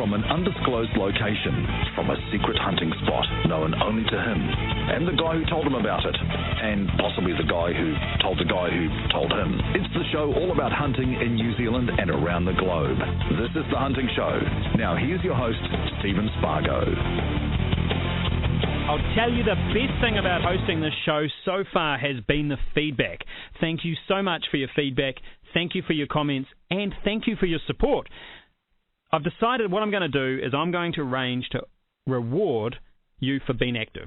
from an undisclosed location, from a secret hunting spot known only to him, and the guy who told him about it, and possibly the guy who told him. It's the show all about hunting in New Zealand and around the globe. This is The Hunting Show. Now here's your host, Stephen Spargo. I'll tell you, the best thing about hosting this show so far has been the feedback. Thank you so much for your feedback. Thank you for your comments, and thank you for your support. I've decided what I'm going to do is I'm going to arrange to reward you for being active.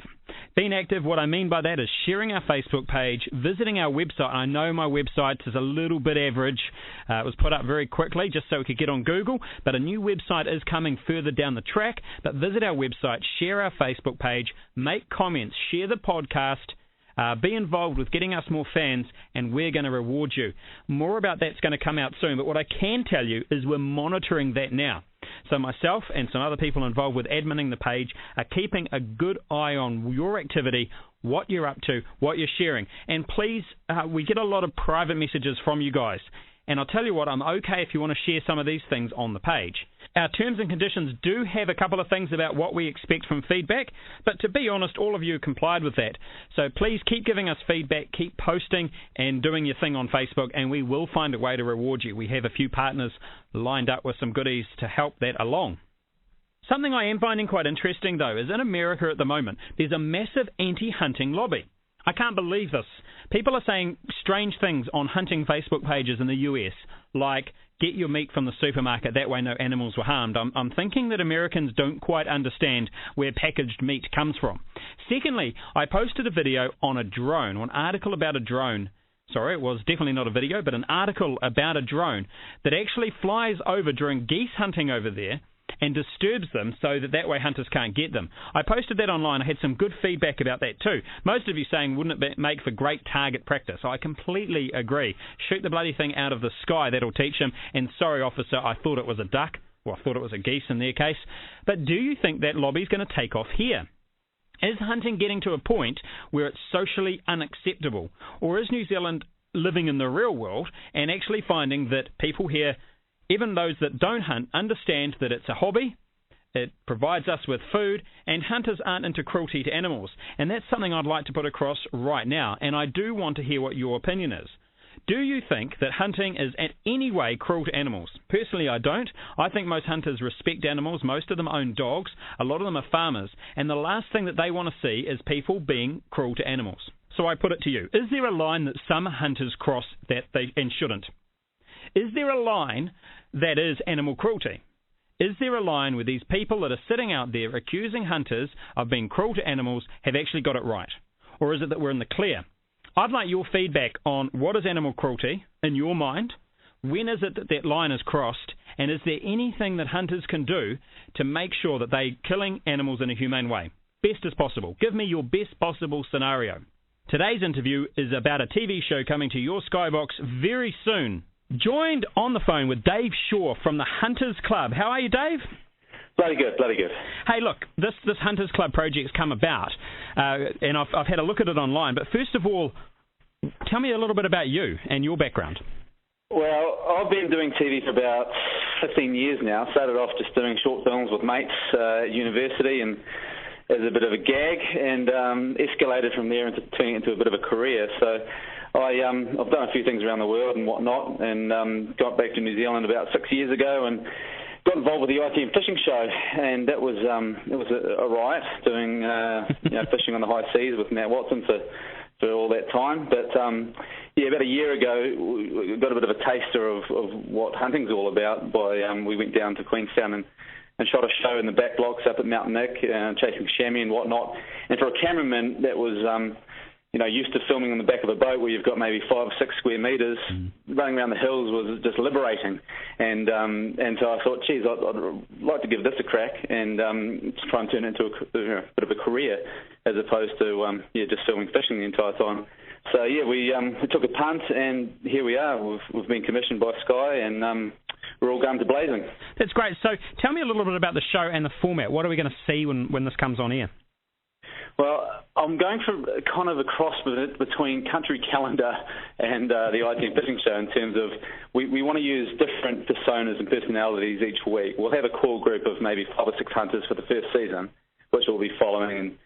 Being active, what I mean by that is sharing our Facebook page, visiting our website. I know my website is a little bit average. It was put up very quickly just so we could get on Google, but a new website is coming further down the track. But visit our website, share our Facebook page, make comments, share the podcast, be involved with getting us more fans, and we're going to reward you. More about that's going to come out soon, but what I can tell you is we're monitoring that now. So myself and some other people involved with adminning the page are keeping a good eye on your activity, what you're up to, what you're sharing. And please, we get a lot of private messages from you guys. And I'll tell you what, I'm okay if you want to share some of these things on the page. Our terms and conditions do have a couple of things about what we expect from feedback, but to be honest, all of you complied with that. So please keep giving us feedback, keep posting and doing your thing on Facebook, and we will find a way to reward you. We have a few partners lined up with some goodies to help that along. Something I am finding quite interesting, though, is in America at the moment, there's a massive anti-hunting lobby. I can't believe this. People are saying strange things on hunting Facebook pages in the US, like, get your meat from the supermarket, that way no animals were harmed. I'm thinking that Americans don't quite understand where packaged meat comes from. Secondly, I posted a video on a drone, or an article about a drone. Sorry, it was definitely not a video, but an article about a drone that actually flies over during geese hunting over there and disturbs them so that way hunters can't get them. I posted that online. I had some good feedback about that too. Most of you saying, wouldn't it make for great target practice? I completely agree. Shoot the bloody thing out of the sky. That'll teach them. And sorry, officer, I thought it was a duck. Well, I thought it was a geese in their case. But do you think that lobby's going to take off here? Is hunting getting to a point where it's socially unacceptable? Or is New Zealand living in the real world and actually finding that people here, even those that don't hunt, understand that it's a hobby, it provides us with food, and hunters aren't into cruelty to animals? And that's something I'd like to put across right now, and I do want to hear what your opinion is. Do you think that hunting is in any way cruel to animals? Personally, I don't. I think most hunters respect animals. Most of them own dogs. A lot of them are farmers. And the last thing that they want to see is people being cruel to animals. So I put it to you. Is there a line that some hunters cross that they and shouldn't? Is there a line that is animal cruelty? Is there a line where these people that are sitting out there accusing hunters of being cruel to animals have actually got it right? Or is it that we're in the clear? I'd like your feedback on what is animal cruelty in your mind, when is it that that line is crossed, and is there anything that hunters can do to make sure that they're killing animals in a humane way? Best as possible. Give me your best possible scenario. Today's interview is about a TV show coming to your Skybox very soon. Joined on the phone with Dave Shaw from the Hunters Club. How are you, Dave? Bloody good, bloody good. Hey, look, this Hunters Club project's come about, and I've had a look at it online. But first of all, tell me a little bit about you and your background. Well, I've been doing TV for about 15 years now. Started off just doing short films with mates at university and as a bit of a gag, and escalated from there into turning into a bit of a career. So I've done a few things around the world and whatnot, and got back to New Zealand about 6 years ago and got involved with the ITM Fishing Show, and that was a riot doing fishing on the high seas with Matt Watson for all that time. But about a year ago, we got a bit of a taster of what hunting's all about by we went down to Queenstown and shot a show in the back blocks up at Mount Nick, chasing chamois and whatnot. And for a cameraman that was used to filming on the back of a boat where you've got maybe 5 or 6 square metres, running around the hills was just liberating. And so I thought, geez, I'd like to give this a crack and try and turn it into a bit of a career as opposed to just filming fishing the entire time. So we took a punt, and here we are. We've been commissioned by Sky, and we're all guns blazing. That's great. So tell me a little bit about the show and the format. What are we going to see when this comes on air? Well, I'm going for kind of a cross between Country Calendar and the ITM Fishing Show in terms of we want to use different personas and personalities each week. We'll have a core group of maybe 5 or 6 hunters for the first season, which we'll be following.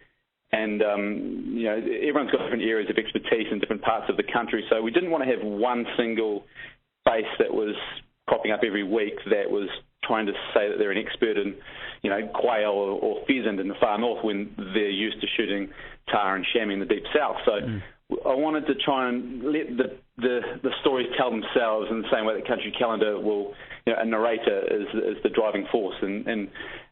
And everyone's got different areas of expertise in different parts of the country. So we didn't want to have one single base that was cropping up every week that was trying to say that they're an expert in, quail or pheasant in the far north when they're used to shooting tar and chamois in the deep south. So I wanted to try and let the stories tell themselves in the same way that Country Calendar will, a narrator is the driving force. And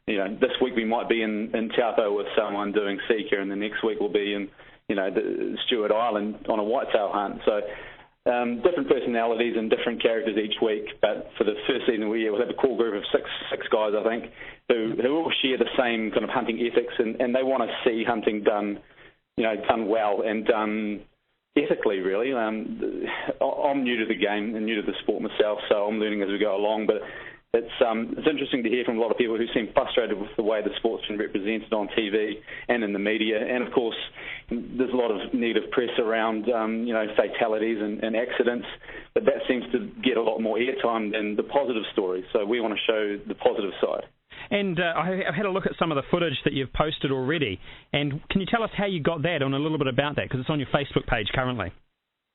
this week we might be in Taupo with someone doing Seeker, and the next week we'll be in, the Stewart Island on a whitetail hunt. So different personalities and different characters each week, but for the first season we'll have a core group of six guys, I think, who all share the same kind of hunting ethics, and they want to see hunting done well and done ethically, really. I'm new to the game and new to the sport myself, so I'm learning as we go along, but it's interesting to hear from a lot of people who seem frustrated with the way the sport's been represented on TV and in the media. And, of course, there's a lot of negative press around, fatalities and accidents, but that seems to get a lot more airtime than the positive stories. So we want to show the positive side. And I've had a look at some of the footage that you've posted already. And can you tell us how you got that and a little bit about that? Because it's on your Facebook page currently.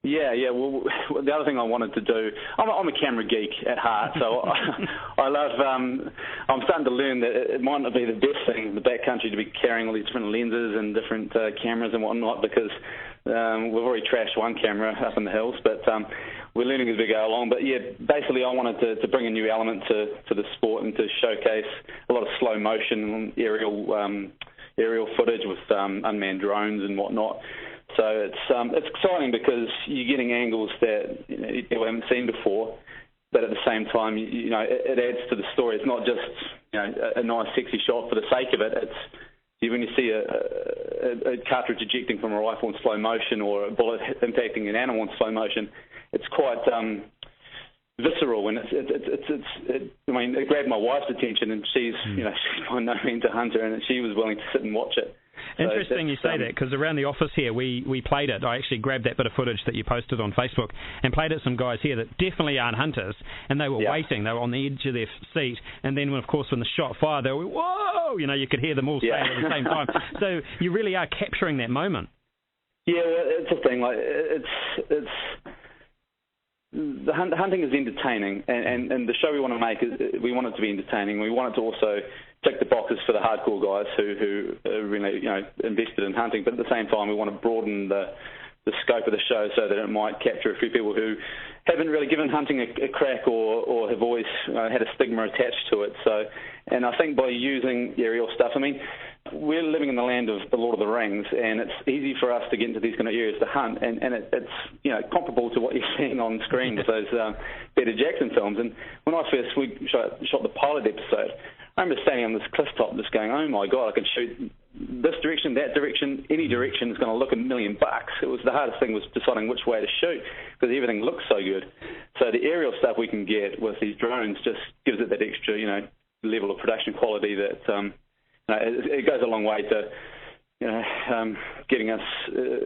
Yeah. Well, the other thing I wanted to do, I'm a camera geek at heart, so I love. I'm starting to learn that it might not be the best thing in the backcountry to be carrying all these different lenses and different cameras and whatnot, because we've already trashed one camera up in the hills, but we're learning as we go along. But yeah, basically, I wanted to bring a new element to the sport and to showcase a lot of slow motion aerial footage with unmanned drones and whatnot. So it's exciting because you're getting angles that you haven't seen before, but at the same time, it adds to the story. It's not just a nice, sexy shot for the sake of it. It's when you see a cartridge ejecting from a rifle in slow motion or a bullet impacting an animal in slow motion, it's quite visceral, and it grabbed my wife's attention, and she's by no means a hunter, and she was willing to sit and watch it. Interesting you say that, because around the office here we played it. I actually grabbed that bit of footage that you posted on Facebook and played it to some guys here that definitely aren't hunters, and they were waiting. They were on the edge of their seat, and then when the shot fired, they were, whoa! You could hear them all say it at the same time. So you really are capturing that moment. Yeah, it's a thing. The hunting is entertaining, and the show we want to make we want it to be entertaining. We want it to also tick the boxes for the hardcore guys who are really invested in hunting, but at the same time we want to broaden the scope of the show so that it might capture a few people who haven't really given hunting a crack or have always had a stigma attached to it. So, and I think by using aerial stuff, we're living in the land of the Lord of the Rings, and it's easy for us to get into these kind of areas to hunt, and it's comparable to what you're seeing on screen with those Peter Jackson films. And when I first shot the pilot episode, I remember standing on this cliff top just going, oh my God, I can shoot this direction, that direction, any direction is going to look $1 million. It was the hardest thing was deciding which way to shoot because everything looks so good. So the aerial stuff we can get with these drones just gives it that extra, level of production quality that it goes a long way to getting us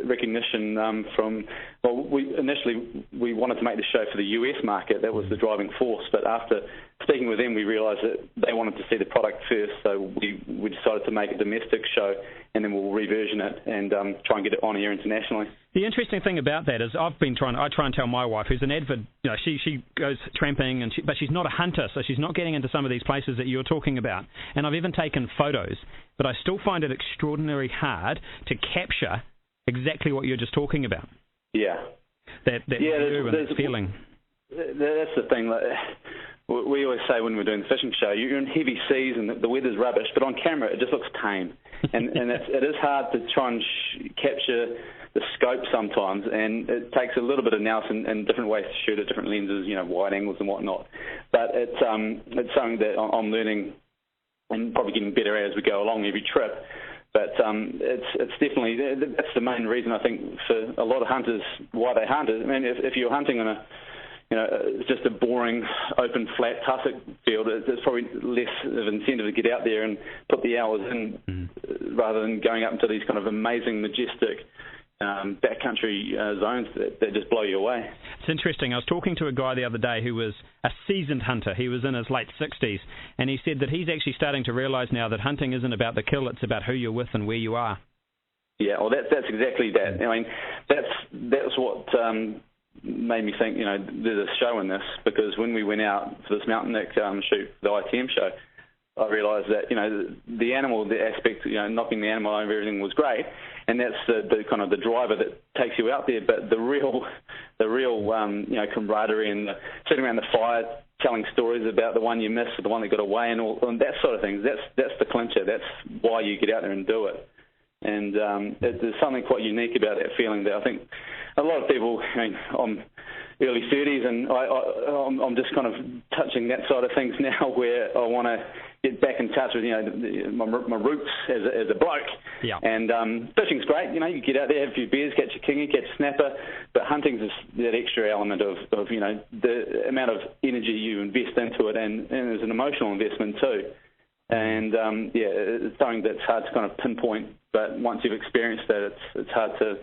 recognition from. Well, initially we wanted to make the show for the US market. That was the driving force. But after speaking with them, we realised that they wanted to see the product first. So we decided to make a domestic show, and then we'll reversion it and try and get it on air internationally. The interesting thing about that is I try and tell my wife, who's an avid, she goes tramping, but she's not a hunter, so she's not getting into some of these places that you're talking about. And I've even taken photos, but I still find it extraordinarily hard to capture exactly what you're just talking about. Yeah. That view and that feeling. That's the thing. We always say when we're doing the fishing show, you're in heavy seas and the weather's rubbish, but on camera it just looks tame. And it is hard to try and capture the scope sometimes, and it takes a little bit of nous and different ways to shoot at different lenses, wide angles and whatnot. But it's something that I'm learning and probably getting better at as we go along every trip. But it's definitely, that's the main reason I think for a lot of hunters why they hunt. If you're hunting in a it's just a boring, open, flat tussock field. There's probably less of incentive to get out there and put the hours in rather than going up into these kind of amazing, majestic backcountry zones that just blow you away. It's interesting. I was talking to a guy the other day who was a seasoned hunter. He was in his late 60s, and he said that he's actually starting to realise now that hunting isn't about the kill, it's about who you're with and where you are. Yeah, well, that's exactly that. I mean, that's what made me think, there's a show in this, because when we went out for this mountainous shoot, the ITM show, I realised that, the animal, the aspect, knocking the animal over, everything was great, and that's the kind of the driver that takes you out there. But the real camaraderie and sitting around the fire, telling stories about the one you missed or the one that got away and that sort of thing. That's the clincher. That's why you get out there and do it. And there's something quite unique about that feeling that I think a lot of people, I'm early 30s, and I'm just kind of touching that side of things now, where I want to get back in touch with my roots as a bloke. Yeah. And fishing's great. You get out there, have a few beers, catch a kingy, catch a snapper, but hunting's that extra element of the amount of energy you invest into it, and there's an emotional investment too. And it's something that's hard to kind of pinpoint, but once you've experienced that, it's hard to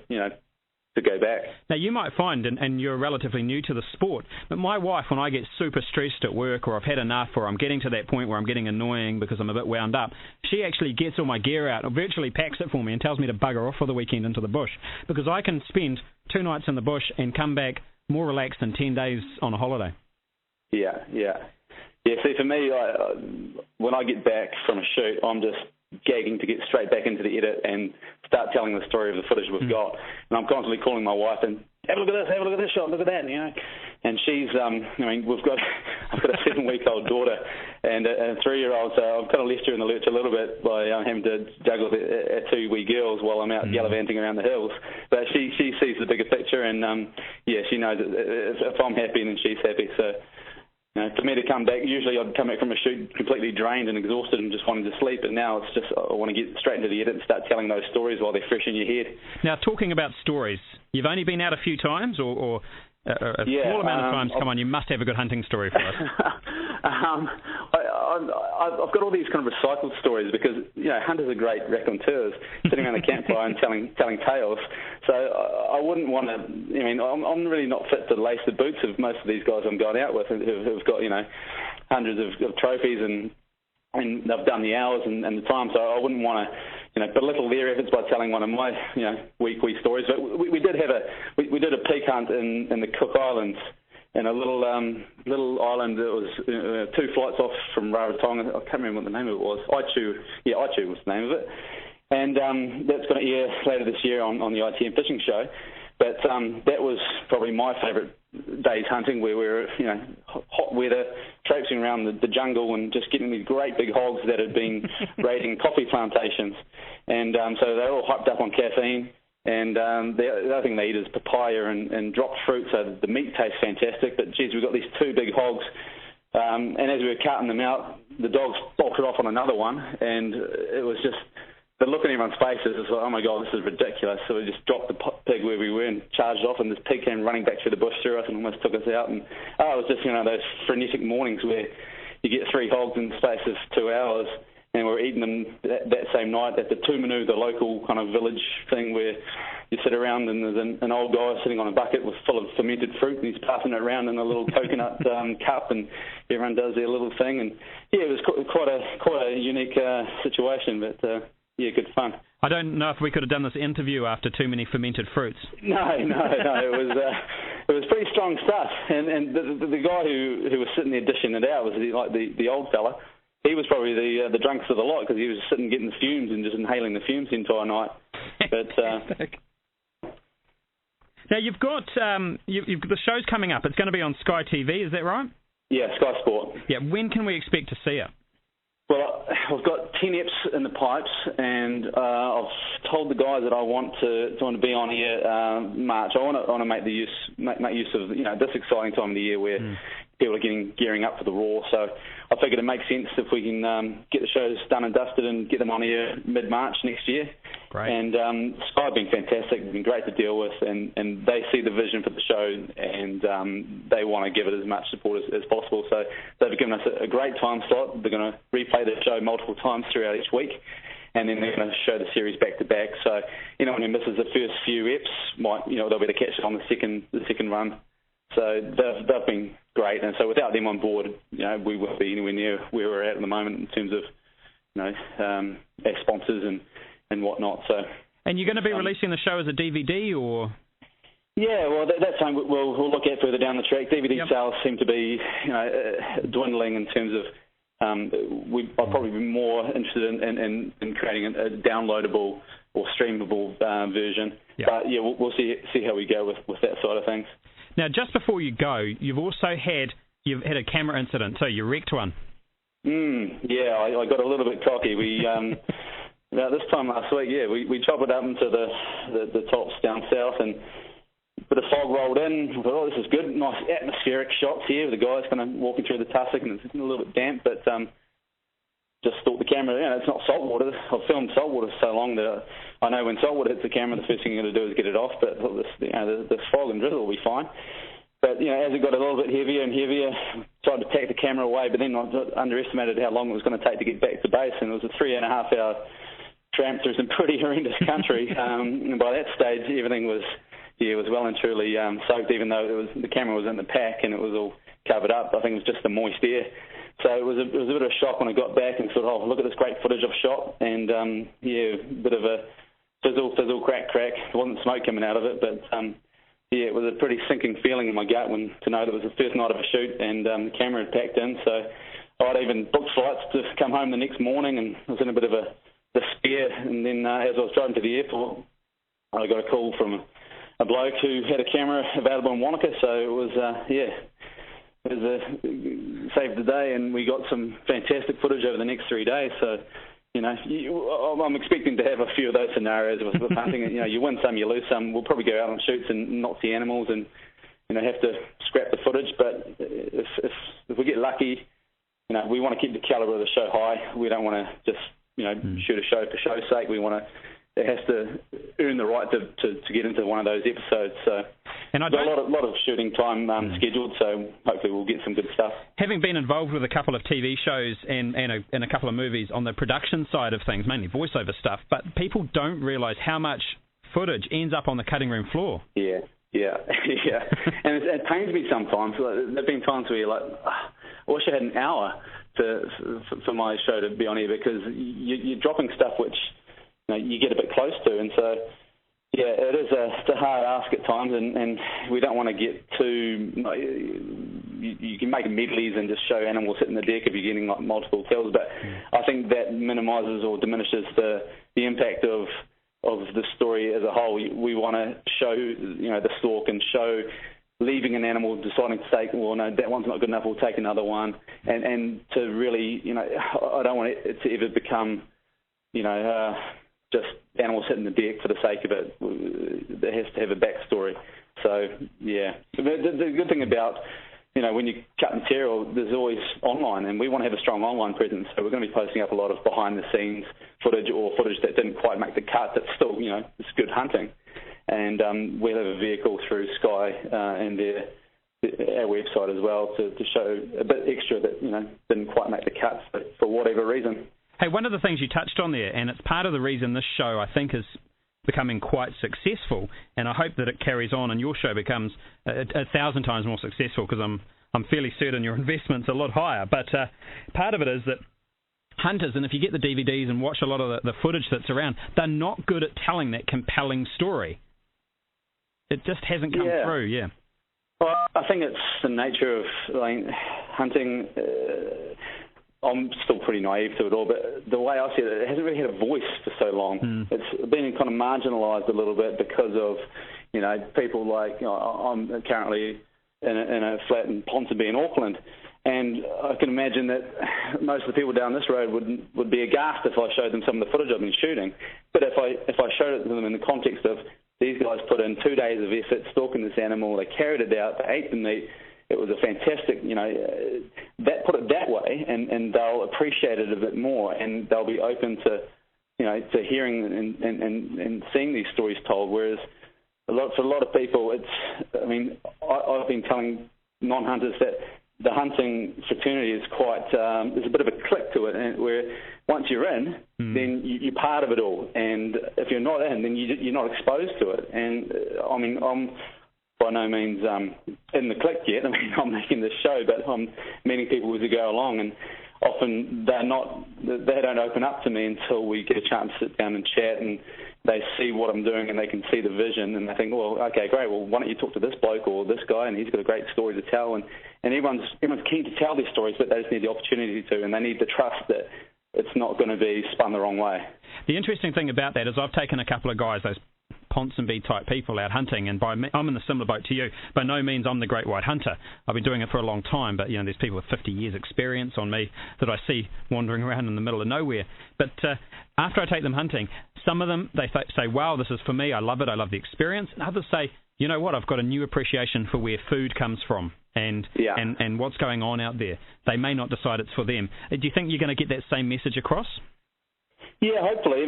to go back. Now, you might find, and you're relatively new to the sport, but my wife, when I get super stressed at work, or I've had enough, or I'm getting to that point where I'm getting annoying because I'm a bit wound up, she actually gets all my gear out, or virtually packs it for me and tells me to bugger off for the weekend into the bush, because I can spend 2 nights in the bush and come back more relaxed than 10 days on a holiday. Yeah. See, for me, when I get back from a shoot, I'm just gagging to get straight back into the edit and start telling the story of the footage we've got. And I'm constantly calling my wife and have a look at this shot, look at that, And she's, I've got a 7-week-old daughter and a 3-year-old, so I've kind of left her in the lurch a little bit by having to juggle our 2 wee girls while I'm out gallivanting around the hills. But she sees the bigger picture, and she knows that if I'm happy, then she's happy. So, for me to come back, usually I'd come back from a shoot completely drained and exhausted and just wanting to sleep, but now it's just I want to get straight into the edit and start telling those stories while they're fresh in your head. Now, talking about stories, you've only been out a few times, or a small amount of times? Come on, you must have a good hunting story for us. I've got all these kind of recycled stories because hunters are great raconteurs, sitting around the campfire and telling tales. So I wouldn't want to. I'm really not fit to lace the boots of most of these guys I'm going out with who've got hundreds of trophies and they've done the hours and the time. So I wouldn't want to belittle their efforts by telling one of my wee stories. But we did a peak hunt in the Cook Islands. In a little island that was 2 flights off from Rarotonga. I can't remember what the name of it was. Aichu was the name of it. And that's going to air later this year on the ITM Fishing Show. But that was probably my favourite day's hunting, where we were, hot weather, traipsing around the jungle and just getting these great big hogs that had been raiding coffee plantations. And so they're all hyped up on caffeine. And the other thing they eat is papaya and dropped fruit, so the meat tastes fantastic. But, geez, we've got these 2 big hogs, and as we were cutting them out, the dogs bolted off on another one, and it was just the look on everyone's faces is like, oh, my God, this is ridiculous. So we just dropped the pig where we were and charged off, and this pig came running back through the bush through us and almost took us out. And it was just, those frenetic mornings where you get 3 hogs in the space of 2 hours. And we were eating them that same night at the Tumanu, the local kind of village thing where you sit around and there's an old guy sitting on a bucket full of fermented fruit, and he's passing it around in a little coconut cup, and everyone does their little thing. And it was quite a unique situation, but good fun. I don't know if we could have done this interview after too many fermented fruits. No, it was pretty strong stuff. And the guy who was sitting there dishing it out was the old fella. He was probably the drunkest of the lot because he was sitting getting the fumes and just inhaling the fumes the entire night. But now you've got the show's coming up. It's going to be on Sky TV, is that right? Yeah, Sky Sport. Yeah, when can we expect to see it? Well, I've got 10 eps in the pipes, and I've told the guys that I want to be on here March. I want to make use of this exciting time of the year where people are gearing up for the Raw. So I figured it makes sense if we can get the shows done and dusted and get them on here mid-March next year. Great. And Sky have been fantastic, been great to deal with, and they see the vision for the show, and they want to give it as much support as possible. So they've given us a great time slot. They're going to replay the show multiple times throughout each week, and then they're going to show the series back to back. So anyone who misses the first few reps they'll be able to catch it on the second run. So they've been great, and so without them on board, we wouldn't be anywhere near where we're at the moment in terms of our sponsors and whatnot. So. And you're going to be releasing the show as a DVD, or? Yeah, well, that's something we'll look at further down the track. DVD sales seem to be dwindling in terms of. I'd probably be more interested in creating a downloadable or streamable version. Yep. But yeah, we'll see how we go with that side of things. Now, just before you go, you've had a camera incident, so you wrecked one. Yeah, I got a little bit cocky. We about this time last week, we chopped it up into the tops down south, and a bit of fog rolled in. I thought, this is good, nice atmospheric shots here. The guys kind of walking through the tussock, and it's a little bit damp, but just thought the camera, it's not saltwater. I've filmed saltwater so long that I know when saltwater hits the camera, the first thing you're going to do is get it off. But this fog and drizzle will be fine. But as it got a little bit heavier and heavier, tried to pack the camera away, but then I underestimated how long it was going to take to get back to base, and it was a 3.5-hour tramp through some pretty horrendous country. And by that stage, everything was well and truly soaked, even though the camera was in the pack and it was all covered up. I think it was just the moist air. So it was a bit of a shock when I got back and thought, look at this great footage I've shot, and a bit of a fizzle, crack. There wasn't smoke coming out of it, but it was a pretty sinking feeling in my gut to know that it was the first night of a shoot, and the camera had packed in. So I'd even booked flights to come home the next morning, and I was in a bit of a despair. And then as I was driving to the airport, I got a call from a bloke who had a camera available in Wanaka. So it was it was saved the day, and we got some fantastic footage over the next 3 days. So, I'm expecting to have a few of those scenarios with hunting. You win some, you lose some. We'll probably go out on shoots and not see animals, and have to scrap the footage. But if we get lucky, we want to keep the caliber of the show high. We don't want to just shoot a show for show's sake. It has to earn the right to get into one of those episodes. So, and a lot of shooting time scheduled, so hopefully we'll get some good stuff. Having been involved with a couple of TV shows and a couple of movies on the production side of things, mainly voiceover stuff, but people don't realise how much footage ends up on the cutting room floor. Yeah. And it pains me sometimes. There have been times where you're like, I wish I had an hour for my show to be on here, because you're dropping stuff which you get a bit close to, and so it is a hard ask at times, and we don't want to get too. You can make medleys and just show animals sitting the deck if you're getting like multiple kills, but I think that minimises or diminishes the impact of the story as a whole. We want to show the stalk and show leaving an animal, deciding to take, well, no, that one's not good enough, we'll take another one, and to really, I don't want it to ever become, just animals hitting the deck for the sake of it. It has to have a backstory. So, the good thing about, when you cut material, there's always online, and we want to have a strong online presence. So we're going to be posting up a lot of behind-the-scenes footage or footage that didn't quite make the cut that's still, it's good hunting. And we'll have a vehicle through Sky and our website as well to show a bit extra that, didn't quite make the cut for whatever reason. Hey, one of the things you touched on there, and it's part of the reason this show, I think, is becoming quite successful, and I hope that it carries on and your show becomes 1,000 times more successful, because I'm fairly certain your investment's a lot higher. But part of it is that hunters, and if you get the DVDs and watch a lot of the footage that's around, they're not good at telling that compelling story. It just hasn't come through, Well, I think it's the nature of hunting. I'm still pretty naive to it all, but the way I see it hasn't really had a voice for so long. It's been kind of marginalised a little bit because of, people like, I'm currently in a flat in Ponsonby in Auckland, and I can imagine that most of the people down this road would be aghast if I showed them some of the footage I've been shooting. But if I showed it to them in the context of these guys put in 2 days of effort stalking this animal, they carried it out, they ate the meat, it was a fantastic, that put it that way, and they'll appreciate it a bit more, and they'll be open to to hearing and seeing these stories told. Whereas for a lot of people, I've been telling non-hunters that the hunting fraternity is quite, there's a bit of a click to it, and where once you're in, then you're part of it all. And if you're not in, then you're not exposed to it. And I'm by no means in the click yet. I'm making this show, but I'm meeting people as we go along, and often they don't open up to me until we get a chance to sit down and chat, and they see what I'm doing and they can see the vision, and they think, well, okay, great, well, why don't you talk to this bloke or this guy, and he's got a great story to tell, and everyone's keen to tell their stories, but they just need the opportunity to, and they need the trust that it's not going to be spun the wrong way. The interesting thing about that is I've taken a couple of guys, those Ponsonby type people out hunting, and I'm in a similar boat to you. By no means I'm the great white hunter. I've been doing it for a long time, but there's people with 50 years experience on me that I see wandering around in the middle of nowhere. But after I take them hunting, some of them, they say, wow, this is for me, I love it, I love the experience. And others say, you know what, I've got a new appreciation for where food comes from and what's going on out there. They may not decide it's for them. Do you think you're going to get that same message across? Yeah, hopefully.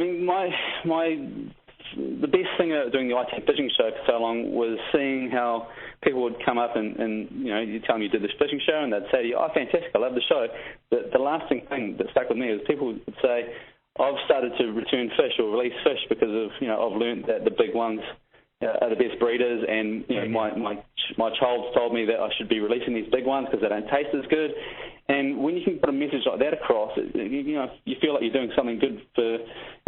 The best thing about doing the ITM Fishing Show for so long was seeing how people would come up and you tell them you did this fishing show, and they'd say to you, oh, fantastic, I love the show. The lasting thing that stuck with me is people would say, I've started to return fish or release fish because of, I've learned that the big ones are the best breeders, and my child's told me that I should be releasing these big ones because they don't taste as good. And when you can put a message like that across, you feel like you're doing something good for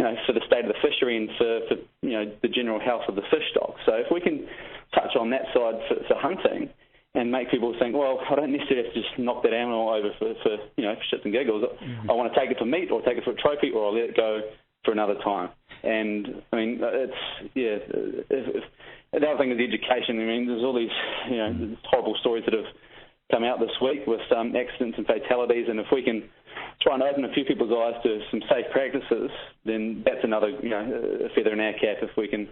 the state of the fishery and for the general health of the fish stock. So if we can touch on that side for hunting and make people think, well, I don't necessarily have to just knock that animal over for shits and giggles. I want to take it for meat, or take it for a trophy, or I'll let it go for another time. And the other thing is education. There's all these horrible stories that have come out this week with some accidents and fatalities, and if we can try and open a few people's eyes to some safe practices, then that's another a feather in our cap if we can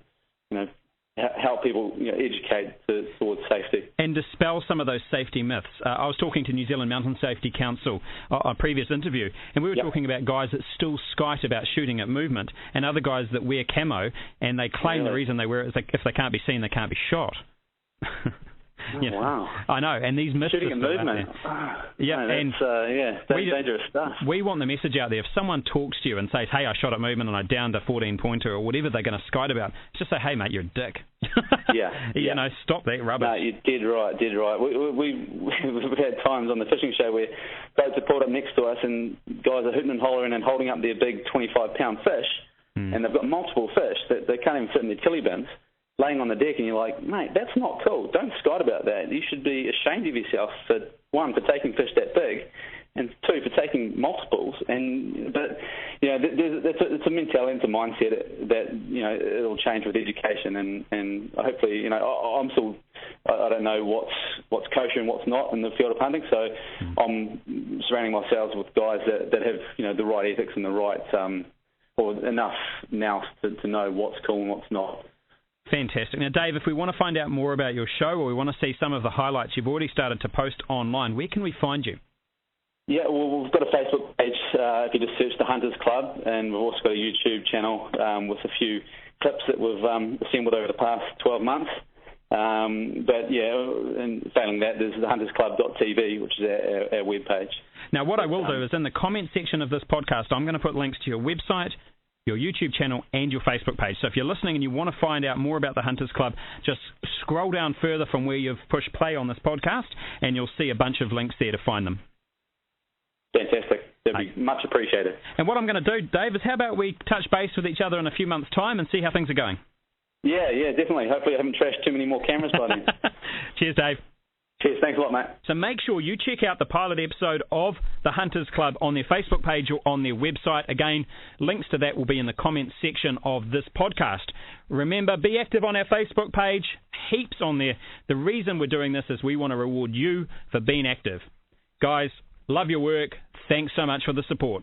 help people educate towards safety. And dispel some of those safety myths. I was talking to New Zealand Mountain Safety Council on a previous interview, and we were talking about guys that still skite about shooting at movement, and other guys that wear camo, and they claim the reason they wear it is if they can't be seen, they can't be shot. Wow. I know, and these myths shooting a movement. That's dangerous stuff. We want the message out there. If someone talks to you and says, hey, I shot at movement and I downed a 14-pointer or whatever they're going to skite about, just say, hey, mate, you're a dick. Stop that rubbish. No, you're dead right. We've had times on the fishing show where boats are pulled up next to us and guys are hooting and hollering and holding up their big 25-pound fish, and they've got multiple fish that they can't even fit in their tilly bins, laying on the deck, and you're like, mate, that's not cool. Don't skite about that. You should be ashamed of yourself for taking fish that big, and two, for taking multiples. But it's a mentality, it's a mindset that it'll change with education, and hopefully, I don't know what's kosher and what's not in the field of hunting, so I'm surrounding myself with guys that have the right ethics and the right or enough now to know what's cool and what's not. Fantastic. Now, Dave, if we want to find out more about your show, or we want to see some of the highlights you've already started to post online, where can we find you? Yeah, well, we've got a Facebook page if you just search The Hunters Club, and we've also got a YouTube channel with a few clips that we've assembled over the past 12 months. And failing that, there's thehuntersclub.tv, which is our webpage. Now, what I will do is in the comment section of this podcast, I'm going to put links to your website, your YouTube channel, and your Facebook page. So if you're listening and you want to find out more about the Hunters Club, just scroll down further from where you've pushed play on this podcast, and you'll see a bunch of links there to find them. Fantastic. That'd be much appreciated. And what I'm going to do, Dave, is how about we touch base with each other in a few months' time and see how things are going? Yeah, definitely. Hopefully I haven't trashed too many more cameras by then. Cheers, Dave. Cheers, thanks a lot, mate. So make sure you check out the pilot episode of The Hunters Club on their Facebook page or on their website. Again, links to that will be in the comments section of this podcast. Remember, be active on our Facebook page. Heaps on there. The reason we're doing this is we want to reward you for being active. Guys, love your work. Thanks so much for the support.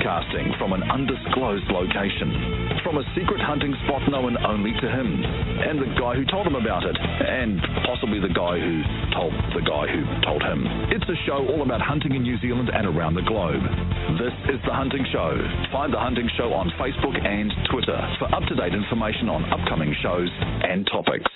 broadcasting from an undisclosed location, from a secret hunting spot known only to him, and the guy who told him about it, and possibly the guy who told the guy who told him. It's a show all about hunting in New Zealand and around the globe. This is The Hunting Show. Find The Hunting Show on Facebook and Twitter for up-to-date information on upcoming shows and topics.